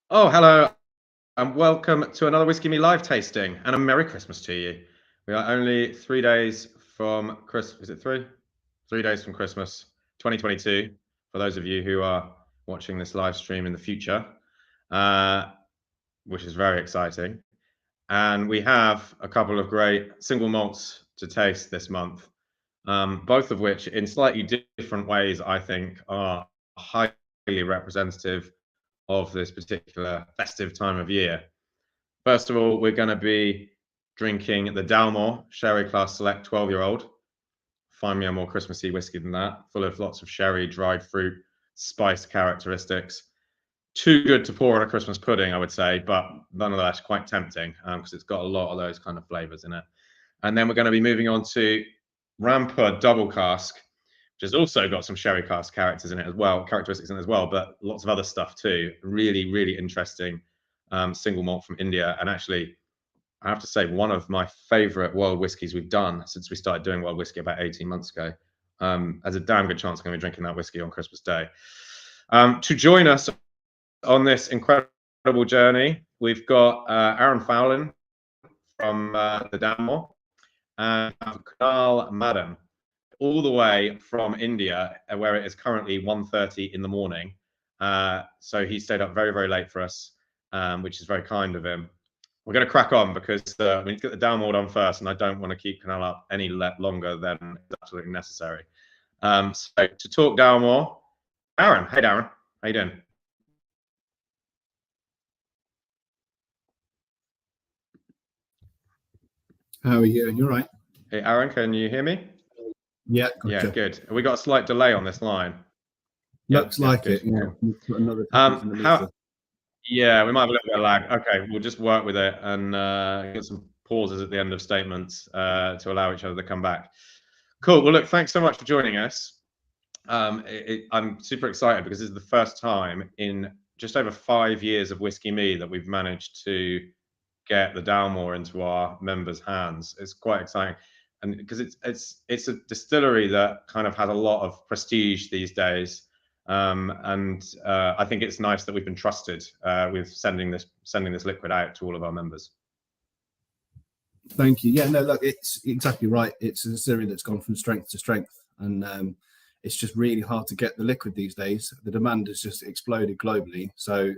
Oh, hello, and welcome to another Whiskey Me live tasting, and a Merry Christmas to you. We are only 3 days from Christmas. Is it three? 3 days from Christmas, 2022. For those of you who are watching this live stream in the future, uh, which is very exciting. And we have a couple of great single malts to taste this month, both of which, in slightly different ways, I think, are highly representative of this particular festive time of year. First of all, we're going to be drinking the Dalmore Sherry Class Select 12-year-old. Find me a more Christmassy whiskey than that, full of lots of sherry, dried fruit, spice characteristics. Too good to pour on a Christmas pudding, I would say, but nonetheless quite tempting because it's got a lot of those kind of flavors in it. And then we're going to be moving on to Rampur Double Cask, which has also got some sherry cask characteristics in it as well, but lots of other stuff too. Really, really interesting single malt from India. And actually, I have to say, one of my favorite world whiskies we've done since we started doing world whiskey about 18 months ago. There's a damn good chance I'm going to be drinking that whiskey on Christmas Day. To join us on this incredible journey, we've got Aaryn Faolain from the Dalmore and Kunal Madan, all the way from India, where it is currently 1:30 in the morning. So he stayed up very, very late for us, which is very kind of him. We're going to crack on because we need to get the Dalmore on first, and I don't want to keep Kunal up any longer than is absolutely necessary. So to talk Dalmore, Aaryn. Hey, Darren. How you doing? How are you? You're right. Hey, Aaryn, can you hear me? Yeah, gotcha. Yeah, good. We got a slight delay on this line. Looks like good, it. Yeah. cool. Put another how? Yeah, we might have a little bit of lag. Okay, we'll just work with it and get some pauses at the end of statements to allow each other to come back. Cool. Well, look, thanks so much for joining us. I'm super excited because this is the first time in just over 5 years of Whiskey Me that we've managed to get the Dalmore into our members' hands. It's quite exciting, and because it's a distillery that kind of has a lot of prestige these days. And I think it's nice that we've been trusted with sending this liquid out to all of our members. Thank you. Yeah, no, look, it's exactly right. It's a distillery that's gone from strength to strength, and it's just really hard to get the liquid these days. The demand has just exploded globally, so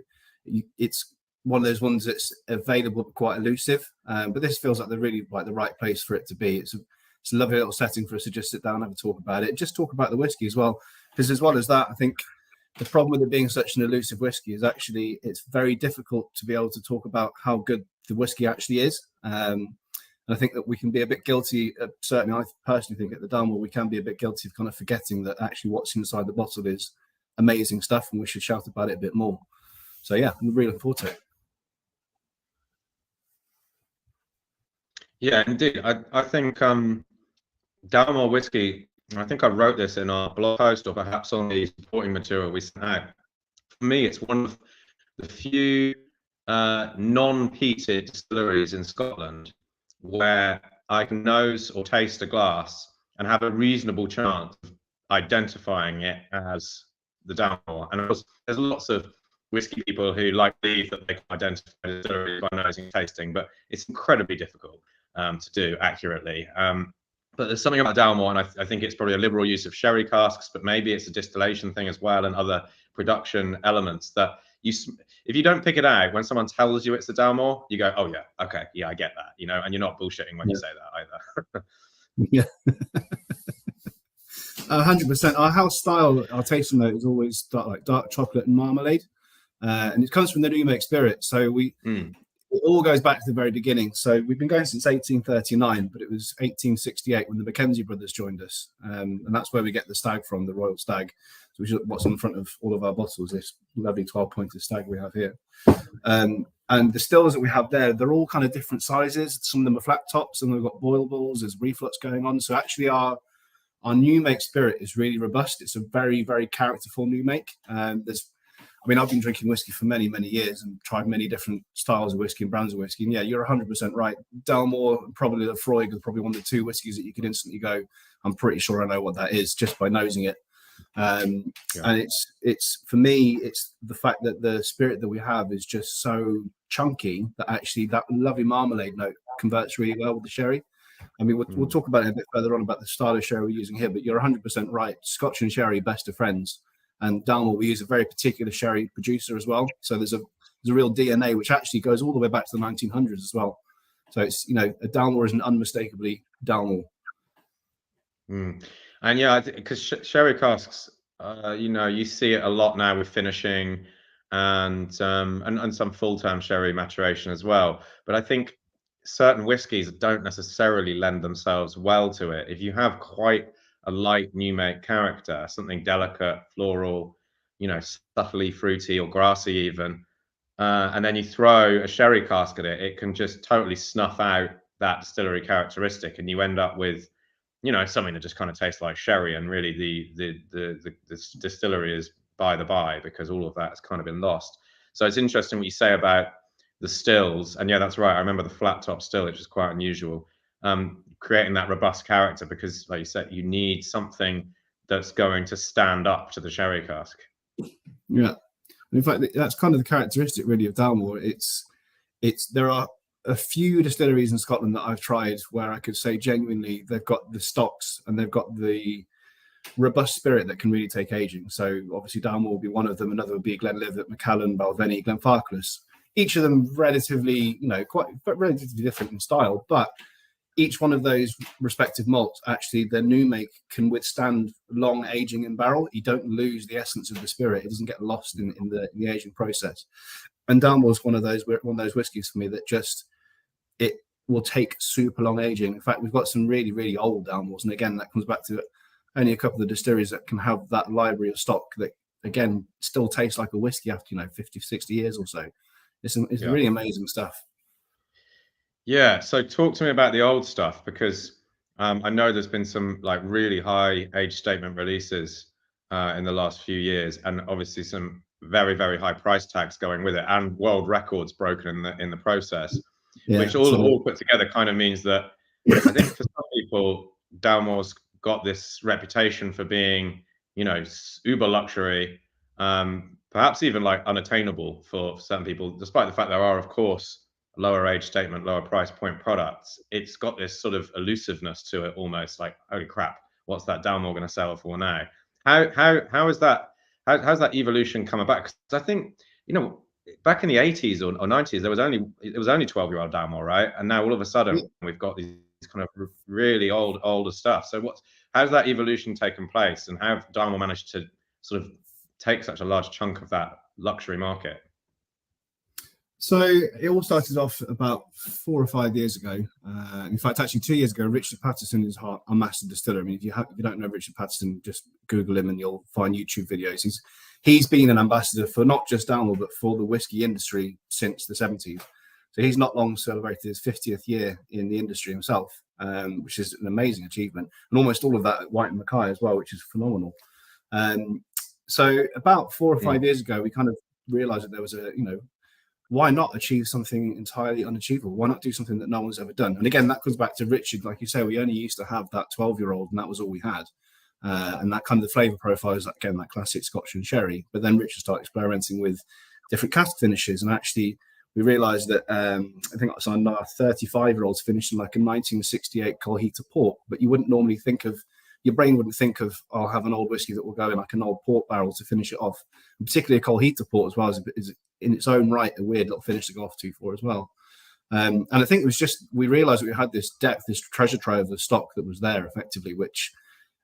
it's one of those ones that's available but quite elusive. But this feels like the right place for it to be. It's a lovely little setting for us to just sit down and have a talk about it. Just talk about the whiskey as well, because as well as that, I think the problem with it being such an elusive whiskey is actually it's very difficult to be able to talk about how good the whiskey actually is. And I think that we can be a bit guilty, certainly I personally think at the Dalmore, we can be a bit guilty of kind of forgetting that actually what's inside the bottle is amazing stuff and we should shout about it a bit more. So yeah, I'm really looking forward to it. Yeah, indeed. I think Dalmore whiskey, I think I wrote this in our blog post or perhaps on the supporting material we sent out. For me, it's one of the few non-peated distilleries in Scotland where I can nose or taste a glass and have a reasonable chance of identifying it as the Dalmore. And of course, there's lots of whiskey people who like to believe that they can identify distilleries by nosing and tasting, but it's incredibly difficult to do accurately. But there's something about Dalmore, and I think it's probably a liberal use of sherry casks, but maybe it's a distillation thing as well and other production elements that if you don't pick it out when someone tells you it's the Dalmore, you go, oh yeah, okay, yeah, I get that, and you're not bullshitting when you say that either. Yeah. 100%. Our house style, our tasting note is always dark chocolate and marmalade, and it comes from the New Make Spirit. So it all goes back to the very beginning. So we've been going since 1839, but it was 1868 when the Mackenzie brothers joined us. And that's where we get the stag from, the Royal Stag. So which is what's on the front of all of our bottles, this lovely 12-pointed stag we have here. And the stills that we have there, they're all kind of different sizes. Some of them are flat tops, and we've got boilables, there's reflux going on. So actually our New Make Spirit is really robust. It's a very, very characterful New Make. I've been drinking whiskey for many, many years and tried many different styles of whiskey and brands of whiskey. And yeah, you're 100% right. Dalmore, probably Lefroy, are probably one of the two whiskies that you could instantly go, I'm pretty sure I know what that is just by nosing it. And it's for me, it's the fact that the spirit that we have is just so chunky that actually that lovely marmalade note converts really well with the sherry. I mean, we'll talk about it a bit further on about the style of sherry we're using here, but you're 100% right. Scotch and sherry, best of friends. And Dalmore, we use a very particular sherry producer as well. So there's a real DNA which actually goes all the way back to the 1900s as well. So it's, a Dalmore is an unmistakably Dalmore. And yeah, because sherry casks, you see it a lot now with finishing and some full-term sherry maturation as well. But I think certain whiskies don't necessarily lend themselves well to it. If you have quite a light new make character, something delicate, floral, subtly fruity or grassy even, and then you throw a sherry cask at it, it can just totally snuff out that distillery characteristic, and you end up with something that just kind of tastes like sherry, and really the distillery is by the by, because all of that has kind of been lost. So it's interesting what you say about the stills, and yeah, that's right. I remember the flat top still, which is quite unusual, creating that robust character, because like you said, you need something that's going to stand up to the sherry cask. Yeah, in fact, that's kind of the characteristic really of Dalmore. There are a few distilleries in Scotland that I've tried where I could say genuinely they've got the stocks and they've got the robust spirit that can really take aging. So obviously Dalmore will be one of them. Another would be Glenlivet, Macallan, Balvenie, Glenfarclas. Each of them relatively, relatively different in style, but each one of those respective malts, actually, their new make can withstand long aging in barrel. You don't lose the essence of the spirit; it doesn't get lost in the aging process. And Dalmore's one of those whiskies for me that just it will take super long aging. In fact, we've got some really, really old Dalmores, and again, that comes back to only a couple of the distilleries that can have that library of stock that again still tastes like a whiskey after 50, 60 years or so. It's really amazing stuff. Yeah, so talk to me about the old stuff, because I know there's been some like really high age statement releases in the last few years, and obviously some very, very high price tags going with it, and world records broken in the process, which all put together kind of means that I think for some people, Dalmore's got this reputation for being, uber luxury, perhaps even like unattainable for certain people, despite the fact there are, of course, lower age statement, lower price point products. It's got this sort of elusiveness to it, almost like, holy crap, what's that Dalmore going to sell for now? How is that? How's that evolution come about? Because I think back in the 80s or 90s, it was only 12-year-old Dalmore, right? And now all of a sudden we've got these kind of really older stuff. So how's that evolution taken place, and how have Dalmore managed to sort of take such a large chunk of that luxury market? So it all started off about 4 or 5 years ago. In fact, actually 2 years ago, Richard Patterson is our master distiller. I mean, if you don't know Richard Patterson, just Google him and you'll find YouTube videos. He's been an ambassador for not just Dalmore, but for the whiskey industry since the 70s. So he's not long celebrated his 50th year in the industry himself, which is an amazing achievement. And almost all of that at White and Mackay as well, which is phenomenal. So about 4 or 5 years ago, we kind of realized that there was why not achieve something entirely unachievable? Why not do something that no one's ever done? And again, that comes back to Richard. Like you say, we only used to have that 12-year-old, and that was all we had. And that kind of the flavour profile is, again, that classic Scotch and sherry. But then Richard started experimenting with different cask finishes. And actually, we realised that I think it's our 35-year-olds finished in like a 1968 Colheita port. But you wouldn't normally think of, your brain wouldn't think of, I'll have an old whiskey that will go in like an old port barrel to finish it off. And particularly a Colheita port as well is in its own right a weird little finish to go off to for as well. And I think it was just, we realised that we had this depth, this treasure trove of stock that was there effectively, which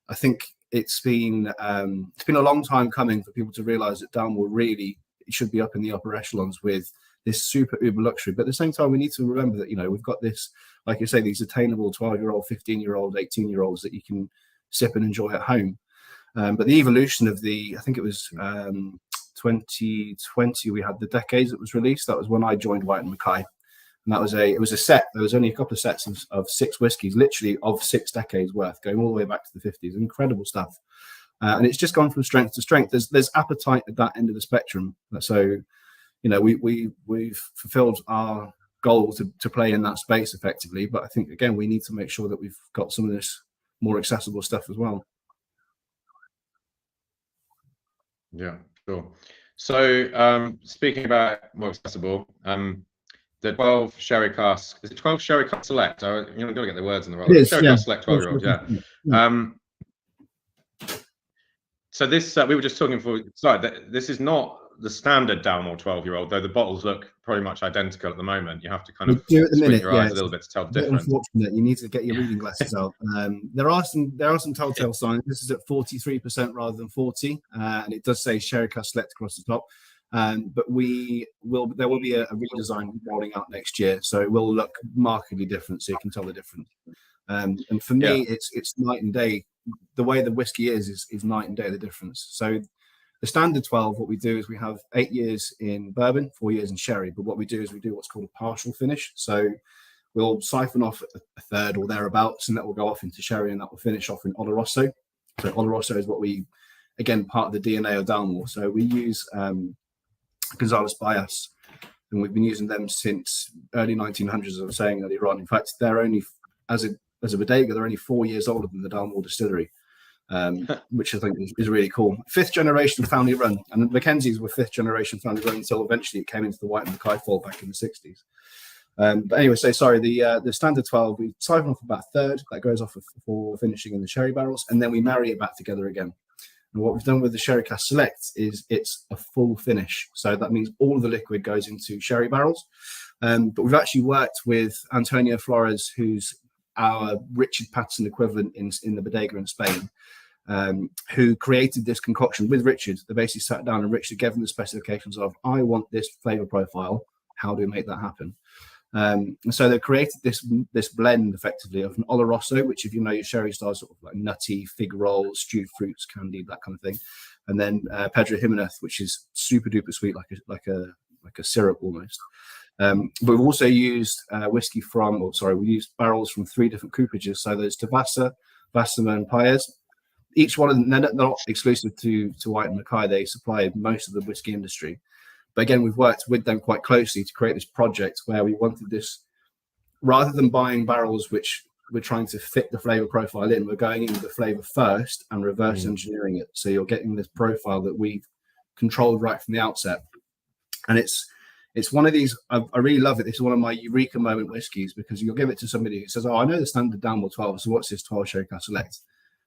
I think it's been a long time coming for people to realise that Dalmore really should be up in the upper echelons with this super uber luxury. But at the same time, we need to remember that, we've got this, like you say, these attainable 12-year-old, 15-year-old, 18-year-olds that you can sip and enjoy at home. But the evolution of I think it was 2020, we had the Decades that was released. That was when I joined White and Mackay. And that was it was a set. There was only a couple of sets of 6 whiskies, literally of 6 decades worth, going all the way back to the 50s. Incredible stuff. And it's just gone from strength to strength. There's appetite at that end of the spectrum. So, we've fulfilled our goal to play in that space effectively. But I think, again, we need to make sure that we've got some of this more accessible stuff as well. Yeah, sure. So speaking about more accessible, the 12 sherry cask, is it 12 sherry cask select? You've got to get the words in the right. Sherry cask select 12-year-old, yeah. So this, we were just talking for, sorry, this is not the standard Dalmore 12-year-old, though the bottles look pretty much identical at the moment. You have to kind of squint your eyes a little bit to tell the difference. Unfortunate, you need to get your reading glasses out. There are some telltale signs. This is at 43% rather than 40, and it does say sherry cask select across the top. But there will be a redesign rolling out next year, so it will look markedly different, so you can tell the difference. And for me, it's night and day. The way the whiskey is night and day, the difference. So the standard 12, what we do is we have 8 years in bourbon, 4 years in sherry. But what we do is we do what's called a partial finish. So we'll siphon off a third or thereabouts, and that will go off into sherry, and that will finish off in Oloroso. So Oloroso is what again, part of the DNA of Dalmore. So we use Gonzalez Bias, and we've been using them since early 1900s, as I was saying earlier on. In fact, they're only, as a bodega, they're only 4 years older than the Dalmore distillery, which I think is really cool. 5th generation family run, and Mackenzie's were 5th generation family run until eventually it came into the White and Mackay fold back in the 60s. But anyway, the standard 12, we siphon off about a third, that goes off for finishing in the sherry barrels, and then we marry it back together again. And what we've done with the Sherry Cask Select is it's a full finish. So that means all of the liquid goes into sherry barrels. But we've actually worked with Antonio Flores, who's our Richard Patterson equivalent in the bodega in Spain, who created this concoction with Richard. They basically sat down and Richard gave them the specifications of, I want this flavor profile. How do we make that happen? And so they created this blend effectively of an Oloroso, which, if you know your sherry styles, sort of like nutty, fig rolls, stewed fruits, candied, that kind of thing, and then Pedro Jimenez, which is super duper sweet, like a syrup almost. But we've also used we used barrels from 3 different cooperages. So there's Tabasa, Vassima, and Paez. Each one of them, they're not exclusive to White and Mackay. They supply most of the whiskey industry. But again, we've worked with them quite closely to create this project where we wanted this, rather than buying barrels which we're trying to fit the flavor profile in, we're going into the flavor first and reverse engineering it. So you're getting this profile that we've controlled right from the outset. And it's one of these, I really love it. This is one of my eureka moment whiskies, because you'll give it to somebody who says, oh, I know the standard Dalmore 12, so what's this 12 Sherry Cask Select?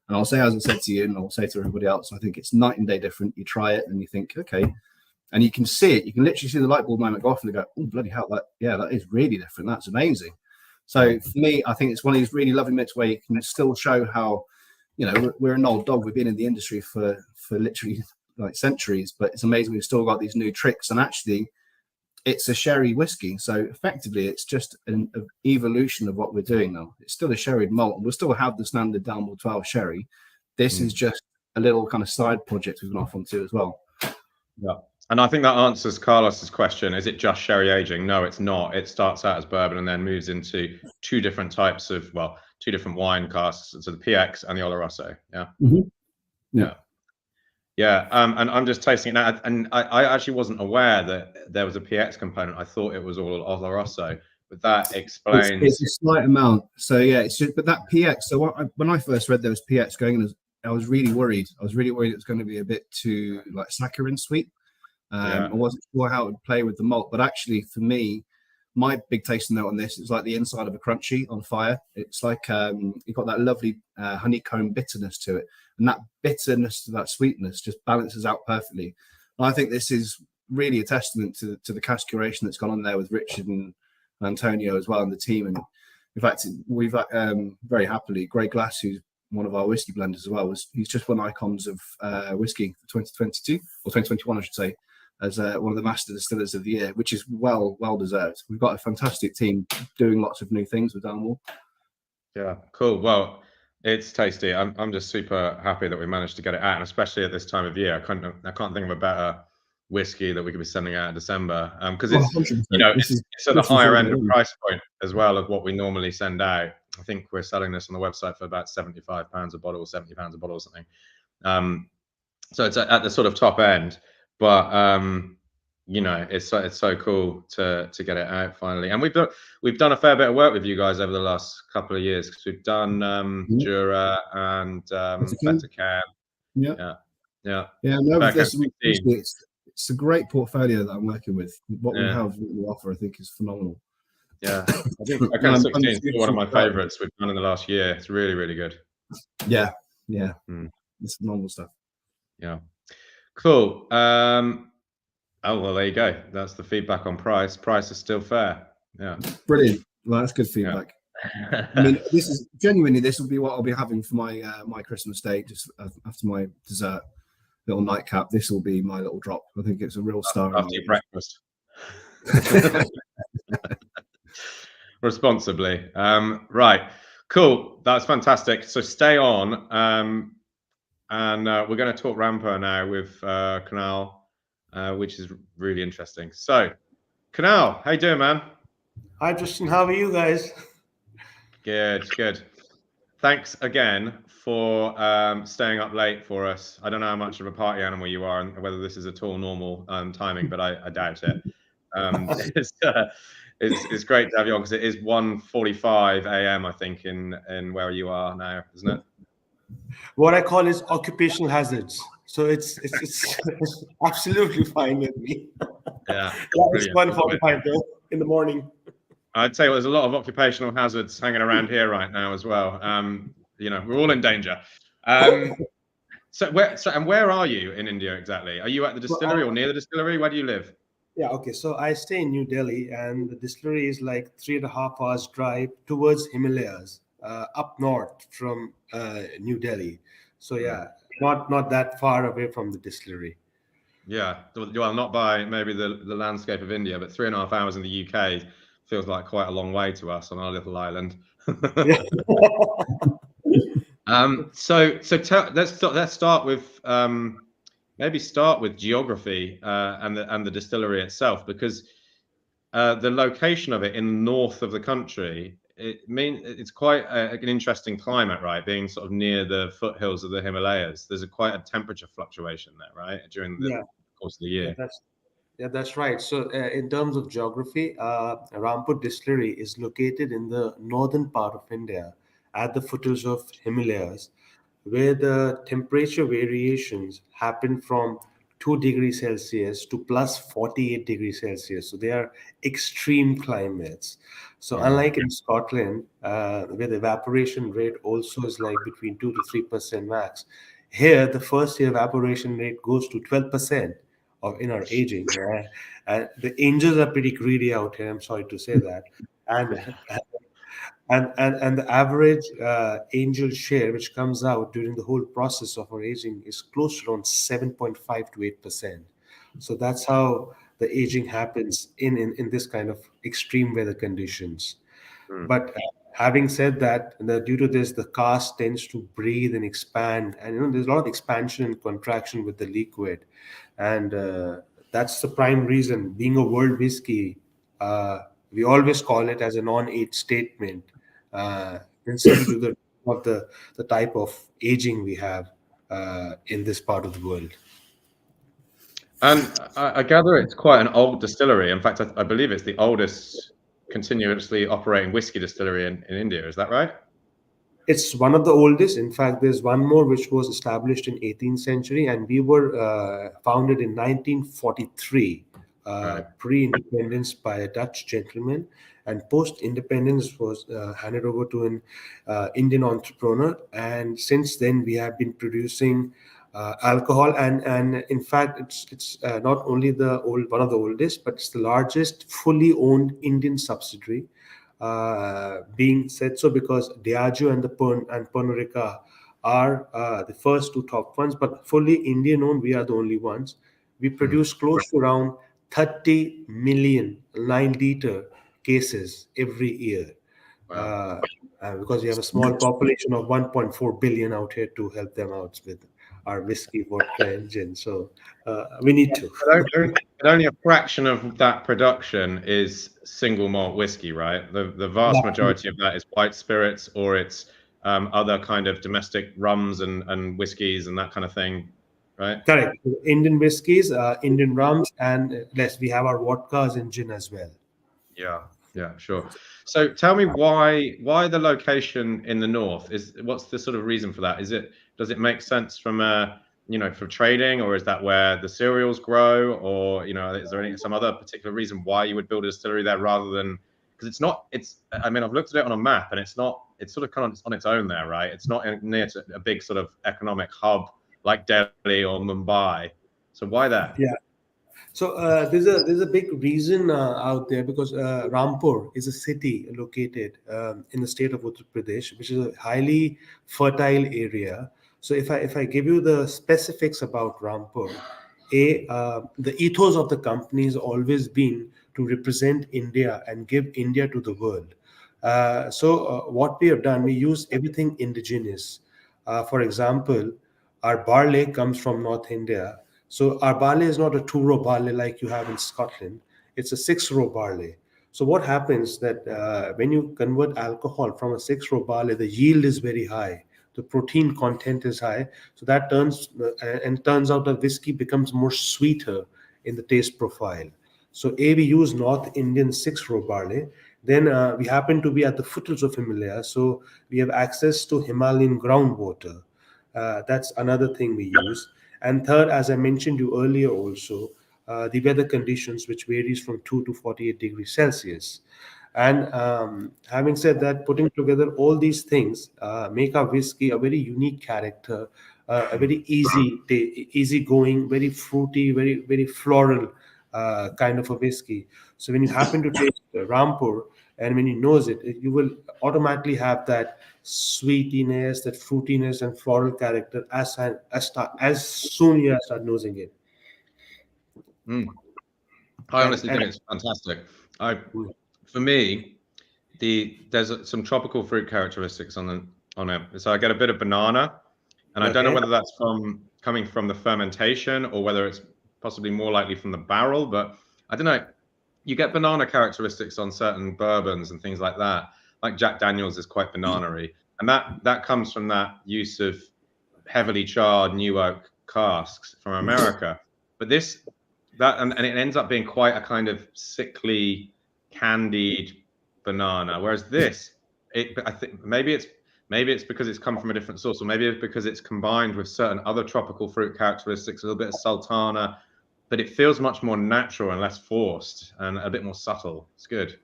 And I'll say, as I said to you, and I'll say to everybody else, I think it's night and day different. You try it and you think, okay. And you can see it. You can literally see the light bulb moment go off and go, oh, bloody hell, that is really different. That's amazing. So for me, I think it's one of these really lovely bits where you can still show how, we're an old dog. We've been in the industry for literally like centuries, but it's amazing we've still got these new tricks. And actually, it's a sherry whiskey. So effectively, it's just an evolution of what we're doing now. It's still a sherried malt. We'll still have the standard Dalmore 12 sherry. This is just a little kind of side project we've gone off onto as well. Yeah. And I think that answers Carlos's question. Is it just sherry aging? No, it's not. It starts out as bourbon and then moves into 2 different types of, 2 different wine casks. So the PX and the Oloroso. Yeah. Yeah. Yeah. And I'm just tasting it now. And I actually wasn't aware that there was a PX component. I thought it was all Oloroso, but that explains. It's a slight amount. So yeah, it's just, but that PX. So when I first read there was PX going in, I was really worried. It was going to be a bit too like saccharine sweet. I wasn't sure how it would play with the malt, but actually for me, my big tasting note on this is like the inside of a crunchy on fire. It's like you've got that lovely honeycomb bitterness to it, and that bitterness to that sweetness just balances out perfectly. And I think this is really a testament to the cask curation that's gone on there with Richard and Antonio as well, and the team. And in fact, we've very happily, Greg Glass, who's one of our whiskey blenders as well, he's just won Icons of Whiskey for 2022 or 2021, I should say, as one of the master distillers of the year, which is well deserved. We've got a fantastic team doing lots of new things with Dalmore. Yeah, cool. Well, it's tasty. I'm just super happy that we managed to get it out, and especially at this time of year. I can't think of a better whiskey that we could be sending out in December, because it's at the higher end of price point as well of what we normally send out. I think we're selling this on the website for about £75 a bottle, £70 a bottle or something. So it's at the sort of top end. But it's so cool to get it out finally, and we've done a fair bit of work with you guys over the last couple of years, because we've done Jura and Feta Cab. Yeah. Yeah, no, Back over this it's a great portfolio that I'm working with. What we have, what we offer, I think is phenomenal. Yeah, I think And Back 16 is one of my favorites we've done in the last year. It's really, really good. Yeah, it's phenomenal stuff. Yeah, cool. Oh well, there you go. That's the feedback on price. Price is still fair. Yeah, brilliant. Well, that's good feedback. Yeah. I mean, this is genuinely, this will be what I'll be having for my my Christmas day, just after my dessert little nightcap. This will be my little drop. I think it's a real star After your breakfast. Responsibly. Right, cool. That's fantastic. So stay on, and we're going to talk Rampur now with Kunal, which is really interesting. So, Kunal, how you doing, man? Hi, Justin. How are you guys? Good, good. Thanks again for staying up late for us. I don't know how much of a party animal you are and whether this is at all normal timing, but I doubt it. It's great to have you on because it is 1:45 a.m. I think in where you are now, isn't it? What I call is occupational hazards. So it's absolutely fine with me. Yeah, It's 1:45 in the morning. I'd say there's a lot of occupational hazards hanging around here right now as well. You know, we're all in danger. So where are you in India exactly? Are you at the distillery or near the distillery? Where do you live? Yeah, okay. So I stay in New Delhi, and the distillery is like 3.5 hours drive towards Himalayas, up north from New Delhi. So yeah, not that far away from the distillery. Yeah, well, not by maybe the landscape of India, but 3.5 hours in the UK feels like quite a long way to us on our little island. Let's start with maybe start with geography and the distillery itself, because the location of it in the north of the country, it's quite an interesting climate, right? Being sort of near the foothills of the Himalayas, there's quite a temperature fluctuation there, right? During the course of the year. That's right. So, in terms of geography, Rampur Distillery is located in the northern part of India, at the foothills of Himalayas, where the temperature variations happen from 2 degrees Celsius to plus 48 degrees Celsius. So they are extreme climates. So unlike in Scotland, where the evaporation rate also is like between 2 to 3% max, here the first year evaporation rate goes to 12% of in our aging. And the angels are pretty greedy out here. I'm sorry to say that. And and the average angel share which comes out during the whole process of our aging is close to around 7.5 to 8%. So that's how the aging happens in this kind of extreme weather conditions. But having said that, due to this, the cask tends to breathe and expand, and there's a lot of expansion and contraction with the liquid, and that's the prime reason. Being a world whiskey, we always call it as a non-age statement, principally to the type of aging we have in this part of the world. And I gather it's quite an old distillery. In fact, I believe it's the oldest continuously operating whiskey distillery in India. Is that right? It's one of the oldest. In fact, there's one more which was established in 18th century, and we were founded in 1943, pre-independence by a Dutch gentleman, and post-independence was handed over to an Indian entrepreneur. And since then, we have been producing alcohol, and in fact, it's not only one of the oldest, but it's the largest fully owned Indian subsidiary. Being said so because Diageo and Pernod Ricard are the first two top ones, but fully Indian owned, we are the only ones. We produce close to around 30 million 9-liter cases every year. Wow. Because we have a small population of 1.4 billion out here to help them out with our whiskey, vodka, and gin. So we need to. But only a fraction of that production is single malt whiskey, right? The vast majority of that is white spirits, or it's other kind of domestic rums and whiskies and that kind of thing, right? Correct. Indian whiskies, Indian rums, and yes, we have our vodkas and gin as well. Yeah, sure. So tell me why the location in the north what's the sort of reason for that? Does it make sense from a for trading, or is that where the cereals grow, or is there some other particular reason why you would build a distillery there rather than, because I mean, I've looked at it on a map and it's sort of kind of on its own there, right? It's not near to a big sort of economic hub like Delhi or Mumbai. So why there? Yeah. So there's a big reason out there, because Rampur is a city located in the state of Uttar Pradesh, which is a highly fertile area. So if I give you the specifics about Rampur, the ethos of the company has always been to represent India and give India to the world. So what we have done, we use everything indigenous. For example, our barley comes from North India. So our barley is not a 2-row barley like you have in Scotland. It's a 6-row barley. So what happens that when you convert alcohol from a 6-row barley, the yield is very high. The protein content is high. So that turns out that whiskey becomes more sweeter in the taste profile. So we use North Indian 6-row barley. Then we happen to be at the foothills of Himalaya. So we have access to Himalayan groundwater. That's another thing we use. And third, as I mentioned you earlier also, the weather conditions, which varies from 2 to 48 degrees Celsius. And having said that, putting together all these things make our whiskey a very unique character, a very easy going, very fruity, very, very floral kind of a whiskey. So when you happen to taste Rampur, and when you nose it, you will automatically have that sweetiness, that fruitiness, and floral character as soon as you start nosing it. I honestly think it's fantastic. For me, there's some tropical fruit characteristics on it. So I get a bit of banana, and I don't know whether that's coming from the fermentation or whether it's possibly more likely from the barrel, but I don't know. You get banana characteristics on certain bourbons and things like that. Like Jack Daniels is quite banana-y, and that comes from that use of heavily charred new oak casks from America. But and it ends up being quite a kind of sickly, candied banana. Whereas I think maybe it's because it's come from a different source, or maybe it's because it's combined with certain other tropical fruit characteristics, a little bit of sultana, but it feels much more natural and less forced and a bit more subtle. It's good.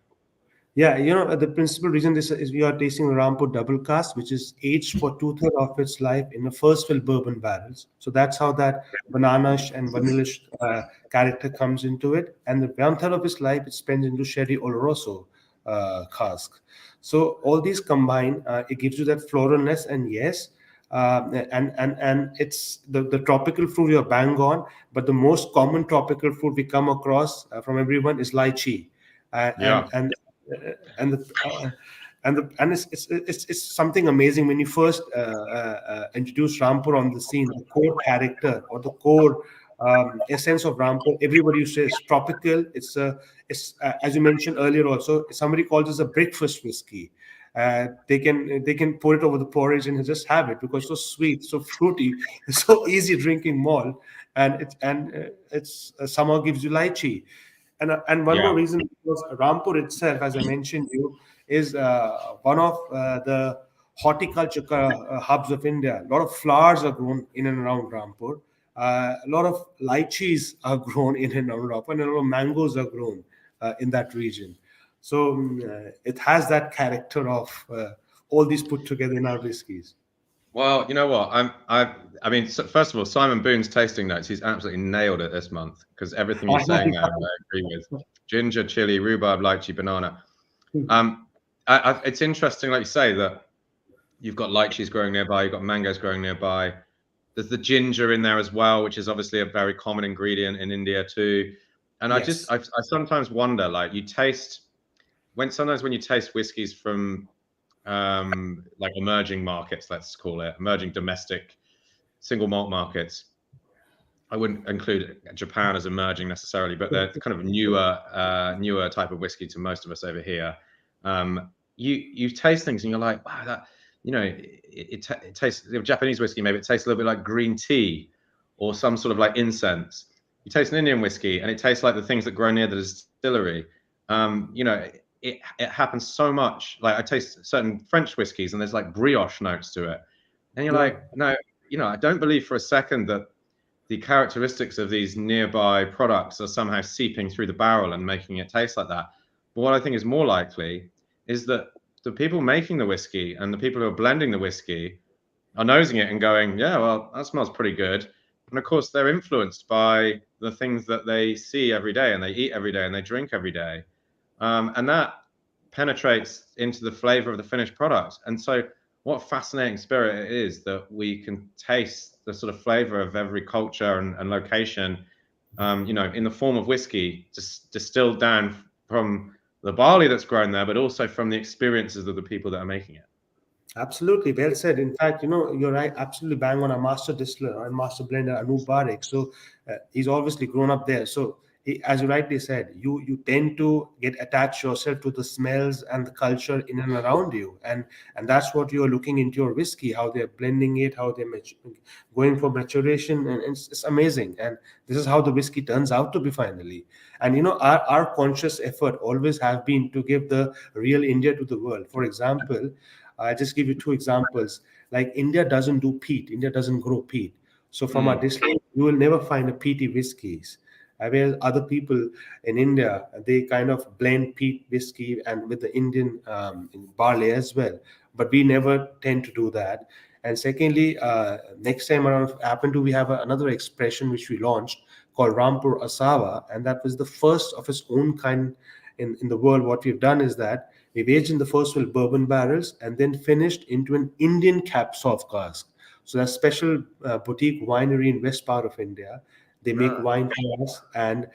Yeah, the principal reason this is we are tasting Rampur double cask, which is aged for 2/3 of its life in the first fill bourbon barrels. So that's how that bananish and vanillish character comes into it. And the 1/3 of its life it spends into sherry oloroso cask. So all these combine, it gives you that floralness, and yes, and it's the tropical fruit you're bang on, but the most common tropical fruit we come across from everyone is lychee. Yeah. And it's something amazing when you first introduce Rampur on the scene. The core character or the core essence of Rampur, everybody says tropical. It's as you mentioned earlier also. Somebody calls this a breakfast whiskey. They can pour it over the porridge and just have it because it's so sweet, so fruity, so easy drinking malt, and it's somehow gives you lychee. And one more reason, because Rampur itself, as I mentioned you, is one of the horticulture hubs of India. A lot of flowers are grown in and around Rampur. A lot of lychees are grown in and around Rampur, and a lot of mangoes are grown in that region. So it has that character of all these put together in our whiskies. Well, you know what? I mean, first of all, Simon Boone's tasting notes, he's absolutely nailed it this month because everything you're saying there, I agree with. Ginger, chili, rhubarb, lychee, banana. It's interesting, like you say, that you've got lychees growing nearby, you've got mangoes growing nearby. There's the ginger in there as well, which is obviously a very common ingredient in India too. And I sometimes wonder, like sometimes when you taste whiskies from like emerging markets, let's call it emerging domestic single malt markets. I wouldn't include Japan as emerging necessarily, but they're kind of newer type of whiskey to most of us over here. You taste things and you're like, wow, that it tastes. Japanese whiskey, maybe it tastes a little bit like green tea or some sort of like incense. You taste an Indian whiskey and it tastes like the things that grow near the distillery. It happens so much. Like I taste certain French whiskies and there's like brioche notes to it, and you're like, no, I don't believe for a second that the characteristics of these nearby products are somehow seeping through the barrel and making it taste like that. But what I think is more likely is that the people making the whiskey and the people who are blending the whiskey are nosing it and going, yeah, well, that smells pretty good. And of course, they're influenced by the things that they see every day and they eat every day and they drink every day. And that penetrates into the flavor of the finished product. And so what a fascinating spirit it is that we can taste the sort of flavor of every culture and location, in the form of whiskey, just distilled down from the barley that's grown there, but also from the experiences of the people that are making it. Absolutely, well said. In fact, you're right, absolutely bang on. A master distiller and master blender, Anup Barik. So he's obviously grown up there. So as you rightly said, you tend to get attached yourself to the smells and the culture in and around you, and that's what you're looking into your whiskey, how they're blending it, how they're going for maturation, and it's amazing. And this is how the whiskey turns out to be finally. And our conscious effort always have been to give the real India to the world. For example, I'll just give you two examples. Like India doesn't do peat. India doesn't grow peat. So from our distillery, you will never find a peaty whiskies. Whereas other people in India, they kind of blend peat whiskey and with the Indian barley as well. But we never tend to do that. And secondly, next time around, we have another expression which we launched called Rampur Asawa, and that was the first of its own kind in the world. What we've done is that we've aged in the first well bourbon barrels and then finished into an Indian cap soft cask. So that's special boutique winery in west part of India. They make wine for us, and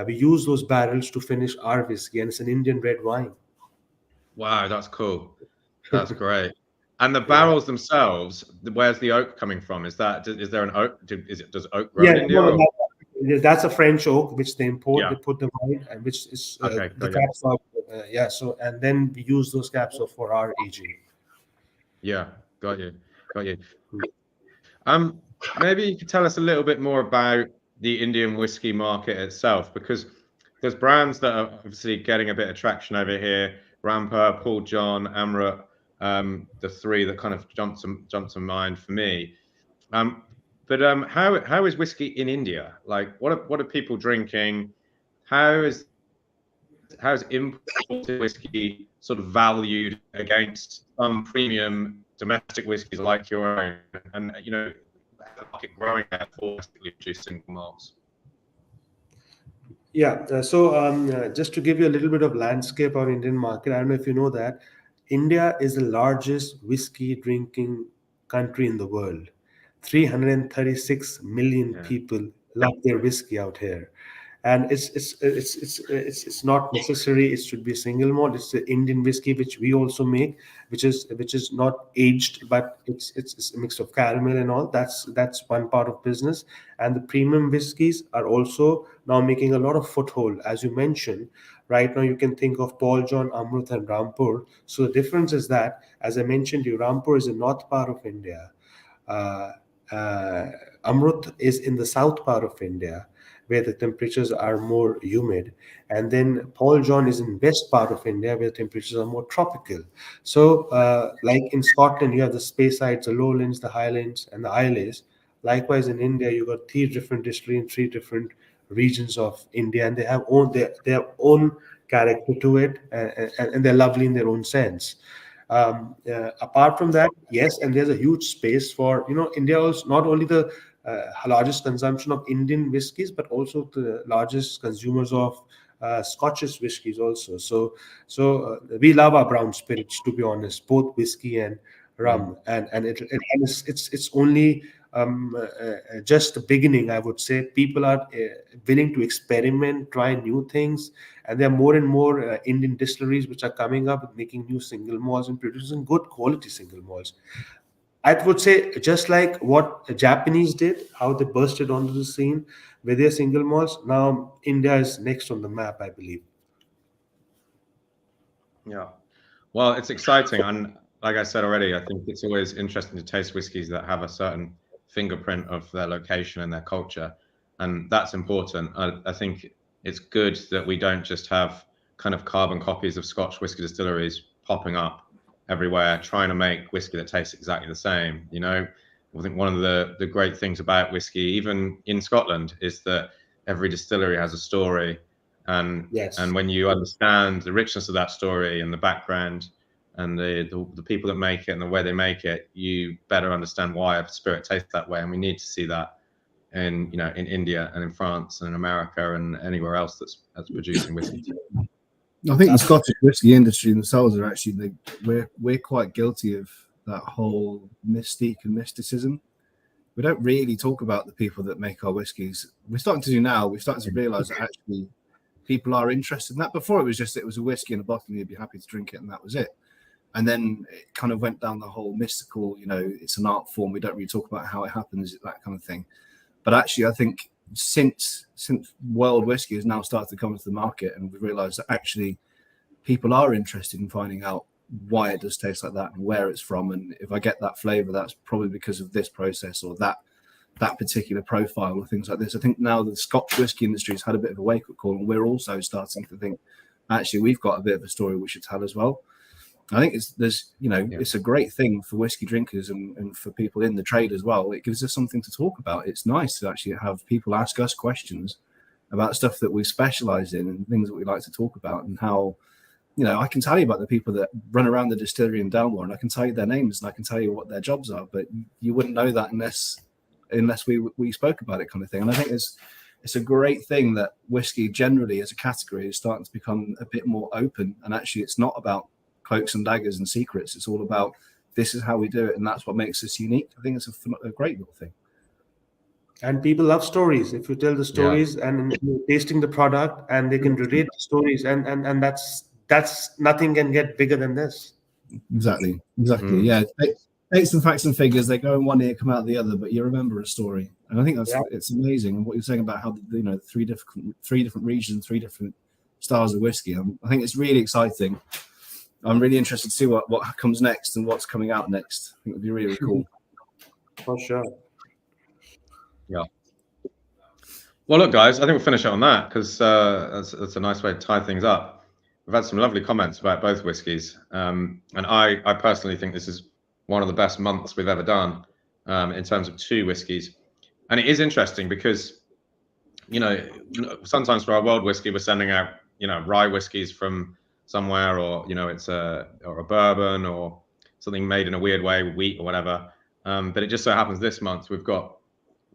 we use those barrels to finish our whiskey, and it's an Indian red wine. Wow, that's cool. That's great. And the barrels themselves, where's the oak coming from? Is there an oak? Does oak grow in India? That's a French oak which they import. They put the wine, and which is Okay, the caps of So and then we use those caps for our aging. Yeah, got you. Maybe you could tell us a little bit more about the Indian whiskey market itself, because there's brands that are obviously getting a bit of traction over here. Rampur, Paul John, Amrut, the three that kind of jumped to mind for me. But how is whiskey in India? Like, what are people drinking? How's imported whiskey sort of valued against some premium domestic whiskies like your own? And the market growing at for produced single malts. Yeah. So just to give you a little bit of landscape of Indian market, I don't know if you know that India is the largest whiskey drinking country in the world. 336 million people love their whiskey out here, and it's not necessary it should be single malt. It's the Indian whiskey which we also make, which is not aged, but it's a mix of caramel and all. That's one part of business. And the premium whiskeys are also now making a lot of foothold, as you mentioned. Right now, you can think of Paul John, Amrut, and Rampur. So the difference is that, as I mentioned, Rampur is the north part of India. Amrut is in the south part of India, where the temperatures are more humid, and then Paul John is in west part of India, where temperatures are more tropical. So, like in Scotland, you have the Speyside, the Lowlands, the Highlands, and the Isles. Likewise, in India, you got three different distilleries in three different regions of India, and they have their own character to it, and they're lovely in their own sense. Apart from that, yes, and there's a huge space for India is not only the largest consumption of Indian whiskies, but also the largest consumers of Scottish whiskies also. So we love our brown spirits, to be honest, both whiskey and rum, and it's only just the beginning, I would say. People are willing to experiment, try new things, and there are more and more Indian distilleries which are coming up making new single malts and producing good quality single malts. I would say just like what the Japanese did, how they bursted onto the scene with their single malts. Now India is next on the map, I believe. Yeah, well, it's exciting, and like I said already, I think it's always interesting to taste whiskies that have a certain fingerprint of their location and their culture, and that's important. I think it's good that we don't just have kind of carbon copies of Scotch whiskey distilleries popping up everywhere trying to make whiskey that tastes exactly the same. I think one of the great things about whiskey, even in Scotland, is that every distillery has a story, and when you understand the richness of that story and the background and the people that make it and the way they make it, you better understand why a spirit tastes that way. And we need to see that in in India and in France and in America and anywhere else that's producing whiskey. I think the Scottish whiskey industry themselves are actually we're quite guilty of that whole mystique and mysticism. We don't really talk about the people that make our whiskies. We're starting to do now. We're starting to realise that actually people are interested in that. Before it was a whiskey in a bottle and you'd be happy to drink it and that was it. And then it kind of went down the whole mystical, it's an art form. We don't really talk about how it happens, that kind of thing. But actually, I think since world whiskey has now started to come into the market, and we've realised that actually people are interested in finding out why it does taste like that and where it's from. And if I get that flavour, that's probably because of this process or that particular profile or things like this. I think now the Scotch whiskey industry has had a bit of a wake-up call, and we're also starting to think, actually, we've got a bit of a story we should tell as well. I think it's a great thing for whiskey drinkers and for people in the trade as well. It gives us something to talk about. It's nice to actually have people ask us questions about stuff that we specialize in and things that we like to talk about, and how, I can tell you about the people that run around the distillery in Dalmore, and I can tell you their names and I can tell you what their jobs are, but you wouldn't know that unless we spoke about it, kind of thing. And I think it's a great thing that whiskey generally as a category is starting to become a bit more open, and actually it's not about cloaks and daggers and secrets. It's all about, this is how we do it, and that's what makes us unique. I think it's a great little thing. And people love stories. If you tell the stories and you're tasting the product and they can relate the stories, and that's nothing can get bigger than this. Exactly. Yeah, dates and facts and figures, they go in one ear, come out the other, but you remember a story. And I think it's amazing. And what you're saying about how three different regions, three different styles of whiskey, I think it's really exciting. I'm really interested to see what comes next and what's coming out next. I think it'd be really, really cool. For sure. Yeah. Well, look, guys, I think we'll finish it on that, because that's a nice way to tie things up. We've had some lovely comments about both whiskies, and I personally think this is one of the best months we've ever done in terms of two whiskies. And it is interesting because, sometimes for our world whiskey, we're sending out, rye whiskies from somewhere, or it's a bourbon or something made in a weird way with wheat or whatever. But it just so happens this month we've got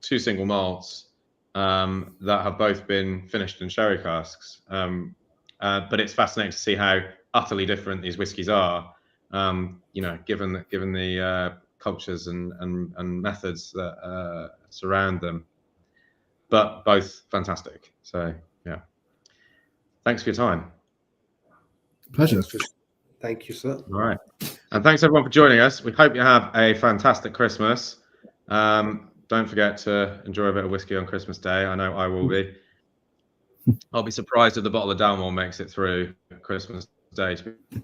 two single malts that have both been finished in sherry casks. But it's fascinating to see how utterly different these whiskies are, given the cultures and methods that surround them. But both fantastic. So yeah, thanks for your time. Pleasure. Thank you, sir. All right. And thanks everyone for joining us. We hope you have a fantastic Christmas. Don't forget to enjoy a bit of whiskey on Christmas Day. I know I will be. I'll be surprised if the bottle of Dalmore makes it through Christmas Day, to be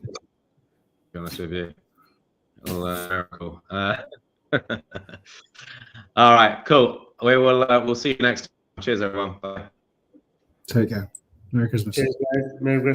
honest with you. A little miracle. All right, cool. We'll see you next time. Cheers, everyone. Bye. Take care. Merry Christmas. Cheers, guys. Merry Christmas.